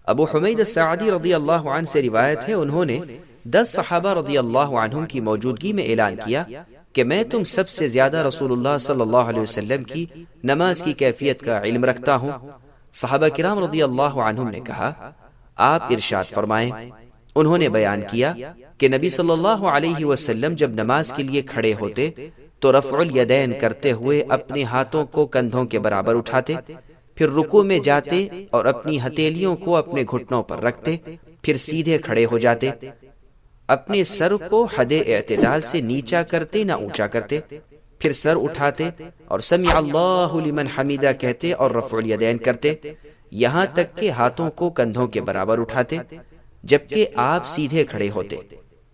ابو حمید الساعدی رضی اللہ عنہ سے روایت ہے، انہوں نے 10 صحابہ رضی اللہ عنہم کی موجودگی میں اعلان کیا کہ میں تم سب سے زیادہ رسول اللہ صلی اللہ علیہ وسلم کی نماز کی کیفیت کا علم رکھتا ہوں۔ صحابہ کرام رضی اللہ عنہم نے کہا، آپ ارشاد فرمائیں۔ انہوں نے بیان کیا کہ نبی صلی اللہ علیہ وسلم جب نماز کے لیے کھڑے ہوتے تو رفع الیدین کرتے ہوئے اپنے ہاتھوں کو کندھوں کے برابر اٹھاتے، پھر رکوع میں جاتے اور اپنی ہتھیلیوں کو اپنے گھٹنوں پر رکھتے، پھر سیدھے کھڑے ہو جاتے، اپنے سر کو حد اعتدال سے نیچا کرتے نہ اونچا کرتے، پھر سر اٹھاتے اور سمع اللہ لمن حمیدہ کہتے اور رفع الیدین کرتے، یہاں تک کہ ہاتھوں کو کندھوں کے برابر اٹھاتے، جبکہ آپ سیدھے کھڑے ہوتے،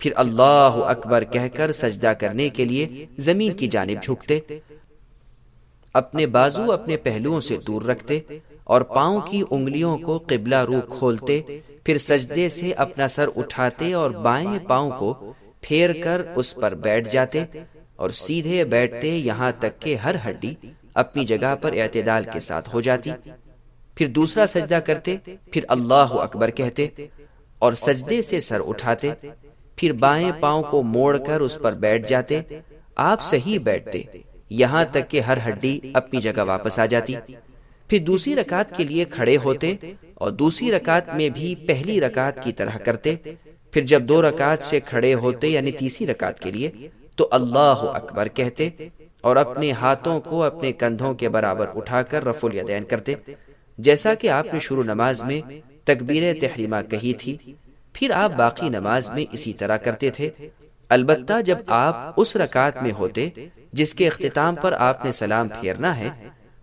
پھر اللہ اکبر کہہ کر سجدہ کرنے کے لیے زمین کی جانب جھکتے، اپنے بازو اپنے پہلوؤں سے دور رکھتے اور پاؤں کی انگلیوں کو قبلہ رو کھولتے، پھر سجدے سے اپنا سر اٹھاتے اور بائیں پاؤں کو پھیر کر اس پر بیٹھ جاتے اور سیدھے بیٹھتے یہاں تک کہ ہر ہڈی اپنی جگہ پر اعتدال کے ساتھ ہو جاتی، پھر دوسرا سجدہ کرتے، پھر اللہ اکبر کہتے اور سجدے سے سر اٹھاتے، پھر بائیں پاؤں کو موڑ کر اس پر بیٹھ جاتے، آپ صحیح بیٹھتے یہاں تک کہ ہر ہڈی اپنی جگہ واپس آ جاتی، پھر دوسری رکعت کے لیے کھڑے ہوتے اور دوسری رکعت میں بھی پہلی رکعت کی طرح کرتے، پھر جب 2 رکعت سے کھڑے ہوتے یعنی تیسری رکعت کے لیے تو اللہ اکبر کہتے اور اپنے ہاتھوں کو اپنے کندھوں کے برابر اٹھا کر رفع الیدین کرتے، جیسا کہ آپ نے شروع نماز میں تکبیر تحریمہ کہی تھی، پھر آپ باقی نماز میں اسی طرح کرتے تھے، البتہ جب آپ اس رکعت میں ہوتے جس کے اختتام پر آپ نے سلام پھیرنا ہے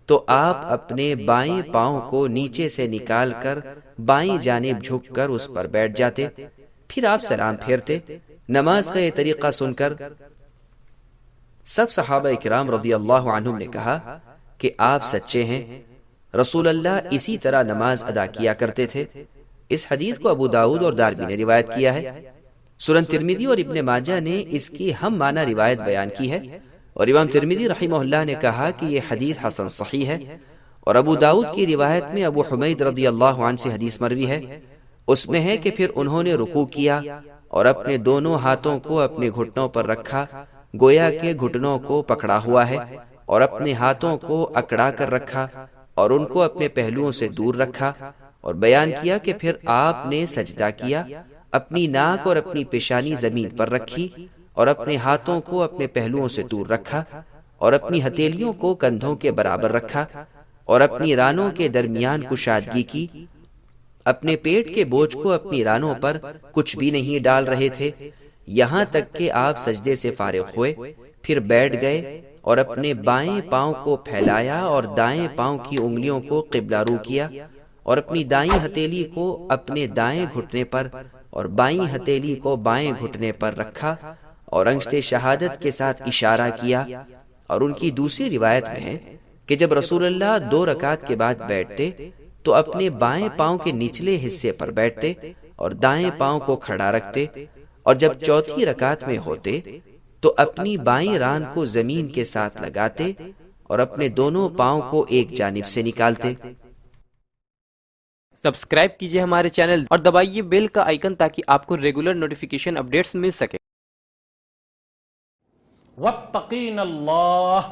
تو آپ اپنے بائیں پاؤں کو نیچے سے نکال کر بائیں جانب جھک کر اس پر بیٹھ جاتے، پھر آپ سلام پھیرتے۔ نماز کا یہ طریقہ سن کر سب صحابہ کرام رضی اللہ عنہم نے کہا کہ آپ سچے ہیں، رسول اللہ اسی طرح نماز ادا کیا کرتے تھے۔ اس حدیث کو ابو داؤد اور دارمی نے روایت کیا ہے۔ سنن ترمذی اور ابن ماجہ نے اس کی ہم معنی روایت بیان کی ہے، اور امام ترمذی رحمہ اللہ نے کہا کہ یہ حدیث حسن صحیح ہے، اور ابو داؤد کی روایت میں ابو حمید رضی اللہ عنہ سے حدیث مروی ہے، اس میں ہے کہ پھر انہوں نے رکوع کیا اور اپنے دونوں ہاتھوں کو اپنے گھٹنوں پر رکھا، گویا کہ گھٹنوں کو پکڑا ہوا ہے، اور اپنے ہاتھوں کو اکڑا کر رکھا اور ان کو اپنے پہلوؤں سے دور رکھا، اور بیان کیا کہ پھر آپ نے سجدہ کیا، اپنی ناک اور اپنی پیشانی زمین پر رکھی اور اپنے ہاتھوں کو اپنے پہلوؤں سے دور رکھا اور اپنی ہتھیلیوں کو کندھوں کے برابر رکھا اور اپنی رانوں کے درمیان کشادگی کی، اپنے پیٹ کے بوجھ کو اپنی رانوں پر کچھ بھی نہیں ڈال رہے تھے، یہاں تک کہ آپ سجدے سے فارغ ہوئے، پھر بیٹھ گئے اور اپنے بائیں پاؤں کو پھیلایا اور دائیں پاؤں کی انگلیوں کو قبلہ رو کیا اور اپنی دائیں ہتھیلی کو اپنے دائیں گھٹنے پر اور بائیں ہتھیلی کو بائیں گھٹنے پر رکھا اور انگشت شہادت کے ساتھ اشارہ کیا۔ اور ان کی دوسری روایت میں ہے کہ جب رسول اللہ 2 رکعت کے بعد بیٹھتے تو اپنے بائیں پاؤں کے نچلے حصے پر بیٹھتے اور دائیں پاؤں کو کھڑا رکھتے، اور جب چوتھی رکعت میں ہوتے تو اپنی بائیں ران کو زمین کے ساتھ لگاتے اور اپنے دونوں پاؤں کو ایک جانب سے نکالتے۔ سبسکرائب کیجئے ہمارے چینل اور دبائیے بیل کا آئیکن تاکہ آپ کو ریگولر نوٹیفیکیشن اپڈیٹس مل سکے۔ واتقین اللہ